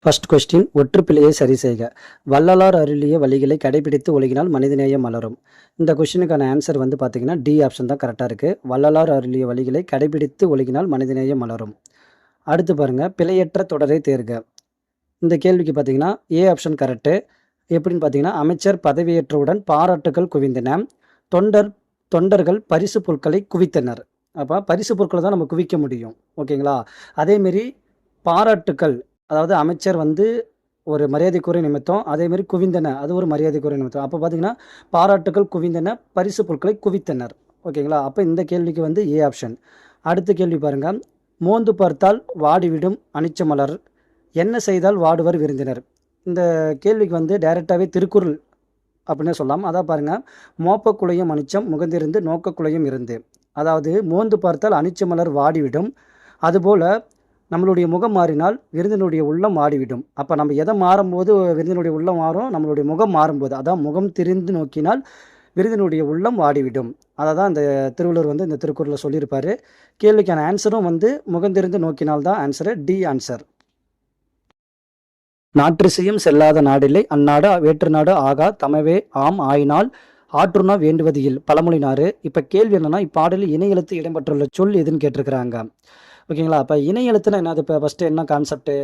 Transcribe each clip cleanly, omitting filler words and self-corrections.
First question ஒற்றுப்பிழையை சரி செய்க. வள்ளலார் அருளிய வழிகளை கடைபிடித்து ஒழுகினால் மனிதநேயம் மலரும். இந்த கொஸ்டினுக்கான ஆன்சர் வந்து பார்த்தீங்கன்னா டி ஆப்ஷன் தான் கரெக்டாக இருக்குது. வள்ளலார் அருளிய வழிகளை கடைபிடித்து ஒழுகினால் மனிதநேயம் மலரும். அடுத்து பாருங்க, பிழையற்ற தொடரை தேர்க. இந்த கேள்விக்கு பார்த்தீங்கன்னா ஏ ஆப்ஷன் கரெக்டு. எப்படின்னு பார்த்தீங்கன்னா, அமைச்சர் பதவியேற்றவுடன் பாராட்டுகள் குவிந்தன, தொண்டர்கள் பரிசு பொருட்களை குவித்தனர். அப்போ பரிசு பொருட்களை தான் நம்ம குவிக்க முடியும், ஓகேங்களா? அதேமாரி பாராட்டுக்கள், அதாவது அமைச்சர் வந்து ஒரு மரியாதைக்குரிய நிமித்தம், அதேமாரி குவிந்தன, அது ஒரு மரியாதைக்குரிய நிமித்தம். அப்போ பார்த்தீங்கன்னா பாராட்டுகள் குவிந்தன, பரிசு பொருட்களை குவித்தனர், ஓகேங்களா? அப்போ இந்த கேள்விக்கு வந்து ஏ ஆப்ஷன். அடுத்த கேள்வி பாருங்கள், மோந்து பார்த்தால் வாடிவிடும் அனிச்ச மலர், என்ன செய்தால் வாடுவர் விருந்தினர். இந்த கேள்விக்கு வந்து டைரெக்டாகவே திருக்குறள் அப்படின்னு சொல்லலாம். அதான் பாருங்கள், மோப்பக்குளையும் அனிச்சம் முகந்திருந்து நோக்கக்குளையும் இருந்து. அதாவது மோந்து பார்த்தால் அனிச்ச மலர் வாடிவிடும், அதுபோல் நம்மளுடைய முகம் மாறினால் விருந்தினுடைய உள்ளம் மாறிவிடும். அப்போ நம்ம எதை மாறும்போது விருந்தினுடைய உள்ளம் மாறும், நம்மளுடைய முகம் மாறும்போது, அதான் முகம் திரிந்து நோக்கினால் விருந்தினுடைய உள்ளம் வாடிவிடும். அதை தான் இந்த திருவள்ளுவர் வந்து இந்த திருக்குறளில் சொல்லியிருப்பார். கேள்விக்கான ஆன்சரும் வந்து முகந்திருந்து நோக்கினால் தான் ஆன்சரு, டி ஆன்சர். நாற்றிசையும் செல்லாத நாடில்லை, அந்நாடு வேற்று நாடு ஆகா தமவே ஆம் ஆயினால் ஆற்றுனா வேண்டுவது இல், பழமொழினாரு. இப்போ கேள்வி என்னன்னா, இப்பாடலில் இணை எழுத்து இடம்பெற்றுள்ள சொல் எதுன்னு கேட்டிருக்கிறாங்க, ஓகேங்களா? அப்போ இணை எழுத்துனா என்னது? இப்போ ஃபஸ்ட்டு என்ன கான்செப்ட்டு,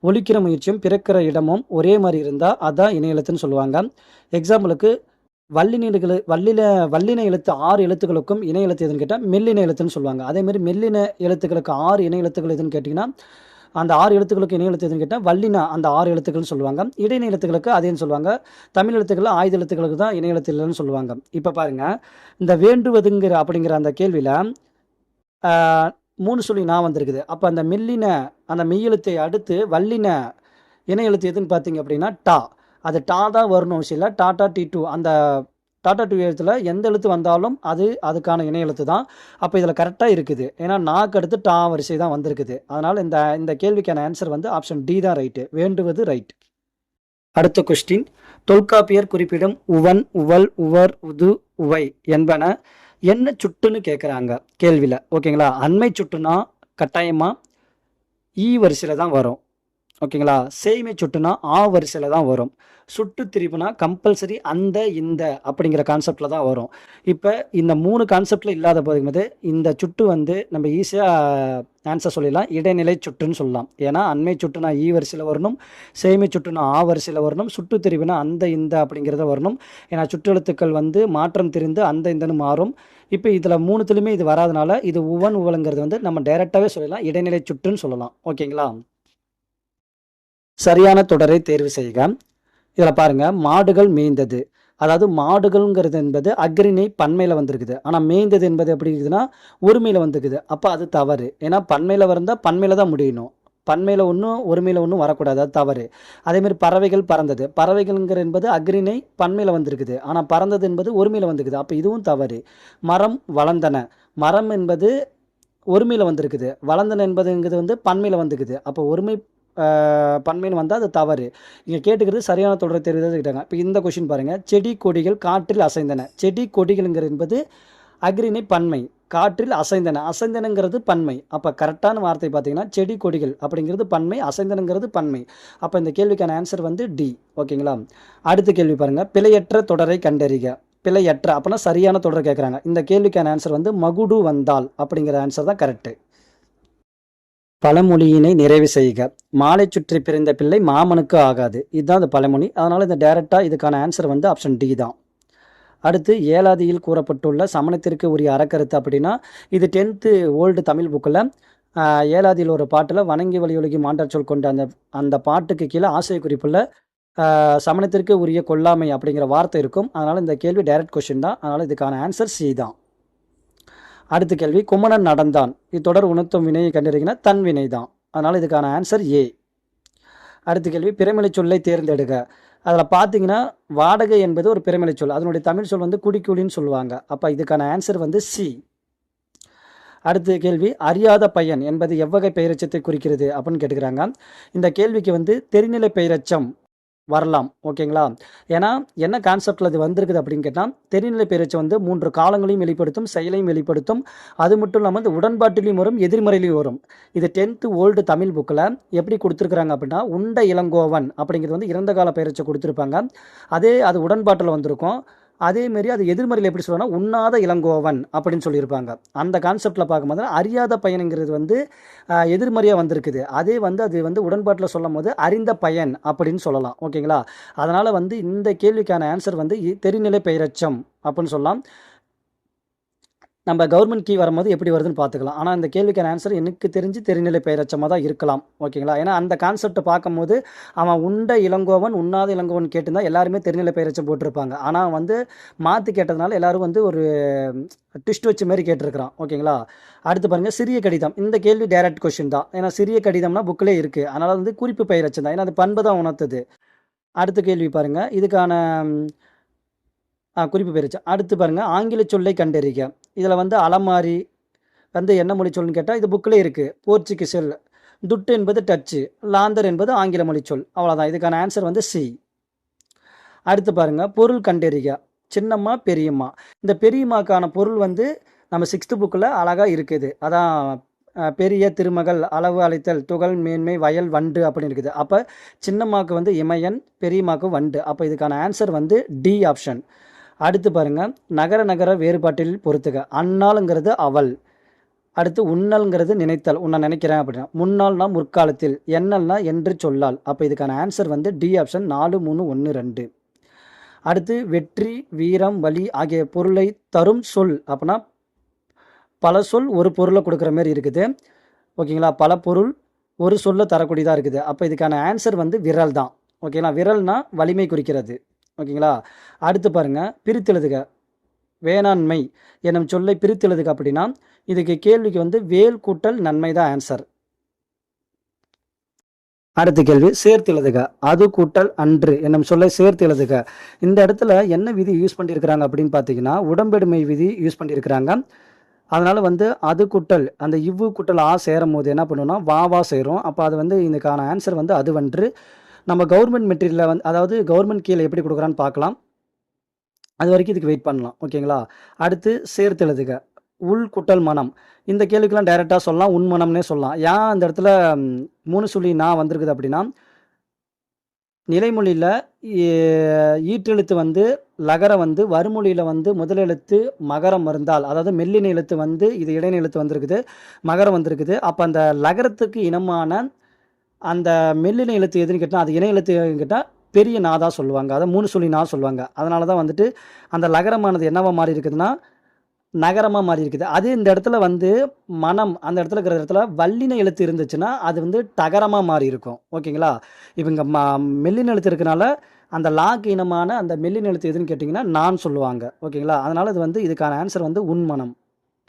ஒலிக்கிற முயற்சியும் பிறக்கிற இடமும் ஒரே மாதிரி இருந்தால் அதான் இணை எழுத்துன்னு சொல்லுவாங்க. எக்ஸாம்பிளுக்கு வல்லின எழுத்து 6 எழுத்துக்களுக்கும் இணை எழுத்து எதுன்னு கேட்டால் மெல்லின எழுத்துன்னு சொல்லுவாங்க. அதேமாதிரி மெல்லின எழுத்துக்களுக்கு 6 இணை எழுத்துக்கள் எதுன்னு கேட்டிங்கன்னா, அந்த 6 எழுத்துக்களுக்கு இணை எழுத்து எதுன்னு கேட்டால் வல்லின அந்த 6 எழுத்துக்கள்னு சொல்லுவாங்க. இடைநிலை எழுத்துக்களுக்கு அதேன்னு சொல்லுவாங்க. தமிழ் எழுத்துக்கள் ஆயுத எழுத்துக்களுக்கு தான் இணை எழுத்து இல்லைன்னு சொல்லுவாங்க. இப்போ பாருங்கள், இந்த வேண்டுவதுங்கிற அப்படிங்கிற அந்த கேள்வியில் 3 சொல்லி நான் வந்திருக்குது. அப்போ அந்த மெல்லின அந்த மெய்யெழுத்தை அடுத்து வல்லின இணை எழுத்து எதுன்னு பார்த்தீங்க அப்படின்னா டா. அது டா தான் வரணும் அவசியம் இல்லை. டாட்டா டி2 அந்த டாட்டா 2 எழுத்தில் எந்த எழுத்து வந்தாலும் அதுக்கான இணை எழுத்து தான். அப்போ இதில் கரெக்டாக இருக்குது. ஏன்னா நாக்கு அடுத்து டா வரிசை தான் வந்திருக்குது. அதனால் இந்த கேள்விக்கான ஆன்சர் வந்து ஆப்ஷன் டி தான் ரைட்டு, வேண்டுவது ரைட். அடுத்த கொஸ்டின், தொல்காப்பியர் குறிப்பிடும் உவன் உவல் உவர் உது உவை என்பன என்ன சுட்டுன்னு கேட்குறாங்க கேள்வியில், ஓகேங்களா? அண்மை சுட்டுனா கட்டாயமாக ஈ வரிசையில் தான் வரும், ஓகேங்களா? சேய்மை சுட்டுனா ஆ வரிசையில் தான் வரும். சுட்டு திரிப்புனா கம்பல்சரி அந்த இந்த அப்படிங்கிற கான்செப்டில் தான் வரும். இப்போ இந்த 3 கான்செப்டில் இல்லாத போது இந்த சுட்டு வந்து நம்ம ஈஸியாக ஆன்சர் சொல்லிடலாம், இடைநிலை சுட்டுன்னு சொல்லலாம். ஏன்னா அண்மை சுட்டுனா ஈ வரிசையில் வரணும், சேய்மை சுட்டுனா ஆ வரிசையில் வரணும், சுட்டு திரிவுனா அந்த இந்த அப்படிங்கிறத வரணும். ஏன்னா சுற்றெழுத்துக்கள் வந்து மாற்றம் திரிந்து அந்த இந்தன்னு மாறும். இப்போ இதில் 3த்துலையுமே இது வராதனால இது உவன் உவலுங்கிறது வந்து நம்ம டைரெக்டாகவே சொல்லலாம், இடைநிலை சுட்டுன்னு சொல்லலாம், ஓகேங்களா? சரியான தொடரை தேர்வு செய்க. இதில் பாருங்கள், மாடுகள் மேய்ந்தது, அதாவது மாடுகள்ங்கிறது என்பது அக்ரிணை பன்மையில் வந்திருக்குது. ஆனால் மேய்ந்தது என்பது எப்படி இருக்குதுன்னா ஒருமையில் வந்துருக்குது. அப்போ அது தவறு. ஏன்னா பன்மையில் வந்தால் பன்மையில் தான் முடியணும், பன்மையில் ஒன்றும் ஒருமையில் ஒன்றும் வரக்கூடாது, அது தவறு. அதேமாதிரி பறவைகள் பறந்தது, பறவைகள்ங்கிற என்பது அக்ரிணை பன்மையில் வந்திருக்குது. ஆனால் பறந்தது என்பது ஒருமையில் வந்துருக்குது, அப்போ இதுவும் தவறு. மரம் வளர்ந்தன, மரம் என்பது ஒருமையில் வந்திருக்குது, வளர்ந்தன என்பதுங்கிறது வந்து பன்மையில் வந்துக்குது. அப்போ ஒருமை பன்மைன்னு வந்தால் அது தவறு. இங்கே கேட்டுக்கிறது சரியான தொடரை தெரிவு கேட்டாங்க. இப்போ இந்த கொஷின் பாருங்கள், செடி கொடிகள் காற்றில் அசைந்தன. செடி கொடிகள்ங்கிறது என்பது அக்ரிணை பன்மை, காற்றில் அசைந்தன, அசைந்தனங்கிறது பன்மை. அப்போ கரெக்டான வார்த்தை பார்த்தீங்கன்னா செடி கொடிகள் அப்படிங்கிறது பன்மை, அசைந்தனங்கிறது பன்மை. அப்போ இந்த கேள்விக்கான ஆன்சர் வந்து டி, ஓகேங்களா? அடுத்த கேள்வி பாருங்கள், பிழையற்ற தொடரை கண்டறிக. பிழையற்ற அப்படின்னா சரியான தொடர் கேட்குறாங்க. இந்த கேள்விக்கான ஆன்சர் வந்து மகுடு வந்தால் அப்படிங்கிற ஆன்சர் தான் கரெக்டு. பழமொழியினை நிறைவு செய்க. மாலை சுற்றி பிறந்த பிள்ளை மாமனுக்கு ஆகாது, இதுதான் அந்த பழமொழி. அதனால் இந்த டைரெக்டாக இதுக்கான ஆன்சர் வந்து ஆப்ஷன் டி தான். அடுத்து ஏலாதியில் கூறப்பட்டுள்ள சமணத்திற்கு உரிய அறக்கருத்து அப்படின்னா, இது 10th ஓல்டு தமிழ் புக்கில் ஏலாதியில் ஒரு பாட்டில் வணங்கி வழியொழுகி மாண்டார் சொல் கொண்ட அந்த பாட்டுக்கு கீழே ஆசிரிய குறிப்பில் சமணத்திற்கு உரிய கொல்லாமை அப்படிங்கிற வார்த்தை இருக்கும். அதனால் இந்த கேள்வி டைரக்ட் கொஸ்டின் தான். அதனால் இதுக்கான ஆன்சர் சி தான். அடுத்த கேள்வி, குமணன் நடந்தான், இத்தொடர் உணர்த்தும் வினையை கண்டறிகினா தன் வினை தான். அதனால் இதுக்கான ஆன்சர் ஏ. அடுத்த கேள்வி, பிறமொழி சொல்லை தேர்ந்தெடுக. அதில் பார்த்தீங்கன்னா வாடகை என்பது ஒரு பிறமொழி சொல், அதனுடைய தமிழ் சொல் வந்து குடிக்குழின்னு சொல்லுவாங்க. அப்போ இதுக்கான ஆன்சர் வந்து சி. அடுத்த கேள்வி, அறியாத பையன் என்பது எவ்வகை பெயரச்சத்தை குறிக்கிறது அப்படின்னு கேட்டுக்கிறாங்க. இந்த கேள்விக்கு வந்து தெரிநிலை பெயரச்சம் வரலாம். ஓகேங்களா? ஏன்னா, என்ன கான்செப்ட்ல இது வந்திருக்குது அப்படின்னு கேட்டா, தெரிநிலை பெயரெச்சம் வந்து 3 காலங்களையும் வெளிப்படுத்தும், செயலையும் வெளிப்படுத்தும். அது மட்டும் இல்லாம இந்த உடன்பாட்டிலயும் வரும், எதிர்மறையிலயும் வரும். இது 10த் ஓல்டு தமிழ் புக்ல எப்படி குடுத்துருக்காங்க அப்படின்னா, "உண்ட இளங்கோவன்" அப்படிங்கிறது வந்து இறந்த கால பெயரெச்சம் குடுத்துருப்பாங்க. அது உடன்பாட்டுல வந்திருக்கும். அதேமாரி அது எதிர்மறையில எப்படி சொல்லுவாங்கன்னா, "உண்ணாத இளங்கோவன்" அப்படின்னு சொல்லியிருப்பாங்க. அந்த கான்செப்ட்ல பார்க்கும்போது, அறியாத பையனுங்கிறது வந்து எதிர்மறையா வந்திருக்குது. அது வந்து உடன்பாட்டுல சொல்லும்போது, "அறிந்த பயன்" அப்படின்னு சொல்லலாம். ஓகேங்களா? அதனால வந்து இந்த கேள்விக்கான ஆன்சர் வந்து தெரிநிலை பெயரெச்சம் அப்படின்னு சொல்லலாம். நம்ம கவர்மெண்ட் கீ வரும்போது எப்படி வருதுன்னு பார்த்துக்கலாம். ஆனா, இந்த கேள்விக்கான ஆன்சர் எனக்கு தெரிஞ்சு தெரிநிலை பெயரெச்சமா தான் இருக்கலாம். ஓகேங்களா? ஏன்னா, அந்த கான்செப்ட்ட பார்க்கும்போது, அவன் "உண்ட இளங்கோவன், உண்ணாத இளங்கோவன்" கேட்டிருந்தா எல்லாருமே தெரிநிலை பெயரெச்சம் போட்டிருப்பாங்க. ஆனா வந்து மாத்தி கேட்டதுனால எல்லாரும் வந்து ஒரு ட்விஸ்ட் வச்ச மாரி கேட்டிருக்கிறான். ஓகேங்களா? அடுத்து பாருங்க, சிறிய கடிதம். இந்த கேள்வி டைரக்ட் கொஸ்டின் தான். ஏன்னா, சிறிய கடிதம்னா புக்லயே இருக்கு. அதனால வந்து குறிப்பு பெயரெச்சம் தான். ஏன்னா, அது பண்பு தான் உணர்த்துது. அடுத்த கேள்வி பாருங்க. இதுக்கான குறிப்பு பெயரெச்சம். அடுத்து பாருங்க, ஆங்கில சொல்லை கண்டறிக. இதுல வந்து அலமாரி வந்து என்ன மொழி சொல்லுன்னு கேட்டா, இது புக்லயே இருக்கு. போர்ச்சுகீசில். துட்டு என்பது டச்சு. லாந்தர் என்பது ஆங்கில மொழி சொல். அவ்வளோதான். இதுக்கான ஆன்சர் வந்து சி. அடுத்து பாருங்க, பொருள் கண்டறிக. சின்னம்மா, பெரியம்மா. இந்த பெரியம்மாக்கான பொருள் வந்து நம்ம 6த் புக்ல அழகா இருக்குது. அதான் பெரிய திருமகள், அளவு அழைத்தல், துகள், மேன்மை, வயல், வண்டு அப்படின்னு இருக்குது. அப்ப சின்னம்மாக்கு வந்து இமயன், பெரியம்மாக்கு வண்டு. அப்ப இதுக்கான ஆன்சர் வந்து டி ஆப்ஷன். அடுத்து பாருங்க, நகர நகர வேறுபாட்டில் பொறுத்துக. அன்னாளுங்கிறது அவள். அடுத்து உண்ணல்ங்கிறது நினைத்தல். உன்னை நினைக்கிறேன் அப்படின்னா. முன்னாள்னா முற்காலத்தில். எண்ணல்னா என்று சொல்லால். அப்போ இதுக்கான ஆன்சர் வந்து டி ஆப்ஷன் 4, 3, 1, 2. அடுத்து வெற்றி, வீரம், வலி ஆகிய பொருளை தரும் சொல். அப்படின்னா பல சொல் ஒரு பொருளை கொடுக்குற மாதிரி இருக்குது. ஓகேங்களா? பல பொருள் ஒரு சொல்ல தரக்கூடியதாக இருக்குது. அப்போ இதுக்கான ஆன்சர் வந்து விரல் தான். ஓகேங்களா? விரல்னா வலிமை குறிக்கிறது. ஓகேங்களா? அடுத்து பாருங்க, பிரித்தெழுதுக. வேளாண்மை எனும் சொல்லை பிரித்தெழுதுக அப்படின்னா, இதுக்கு கேள்விக்கு வந்து வேல் கூட்டல் நன்மை தான் ஆன்சர். அடுத்த கேள்வி, சேர்த்து எழுதுக. அது கூட்டல் அன்று என்னும் சொல்லை சேர்த்து எழுதுக. இந்த இடத்துல என்ன விதி யூஸ் பண்ணியிருக்கிறாங்க அப்படின்னு பார்த்தீங்கன்னா, உடம்பெடுமை விதி யூஸ் பண்ணியிருக்கிறாங்க. அதனால வந்து அது கூட்டல் அந்த இவ்வு கூட்டல் ஆ சேரும் போது என்ன பண்ணுவோம்னா, வா சேரும். அப்போ அது வந்து இதுக்கான ஆன்சர் வந்து அதுவன்று. நம்ம கவர்மெண்ட் மெட்டீரியலில் வந்து அதாவது கவர்மெண்ட் கீழே எப்படி கொடுக்குறான்னு பார்க்கலாம். அது வரைக்கும் இதுக்கு வெயிட் பண்ணலாம். ஓகேங்களா? அடுத்து சேர்த்து எழுதுக. உள் கூட்டல் மனம். இந்த கேள்விக்கெல்லாம் டைரெக்ட்டா சொல்லலாம். உன் மனம்னே சொல்லலாம். ஏன் அந்த இடத்துல 3 சுழி நா வந்திருக்குது அப்படின்னா, நிலைமொழியில எ ஈற்றெழுத்து வந்து லகரம் வந்து வறுமொழியில வந்து முதல் எழுத்து மகரம் இருந்தால், அதாவது மெல்லின எழுத்து வந்து இது இடைநிலை எழுத்து வந்திருக்குது. மகரம் வந்திருக்குது. அப்ப அந்த லகரத்துக்கு இனமான அந்த மெல்லின எழுத்து எதுன்னு கேட்டா, அது இணை எழுத்து கேட்டா பெரிய நா தான் சொல்லுவாங்க. அத 3 சுழி நா சொல்லுவாங்க. அதனால தான் வந்துட்டு அந்த லகரமானது என்னவா மாறி இருக்குதுன்னா, நகரமா மாறி இருக்குது. அதே இந்த இடத்துல வந்து மனம் அந்த இடத்துல இருக்கிற இடத்துல வல்லின எழுத்து இருந்துச்சுன்னா, அது வந்து டகரமா மாறி இருக்கும். ஓகேங்களா? இப்ப இங்க மெல்லின எழுத்து இருக்கனால, அந்த லாக்கு இனமான அந்த மெல்லின எழுத்து எதுன்னு கேட்டீங்கன்னா, நான் சொல்லுவாங்க. ஓகேங்களா? அதனால இது வந்து இதுக்கான ஆன்சர் வந்து உன் மனம்.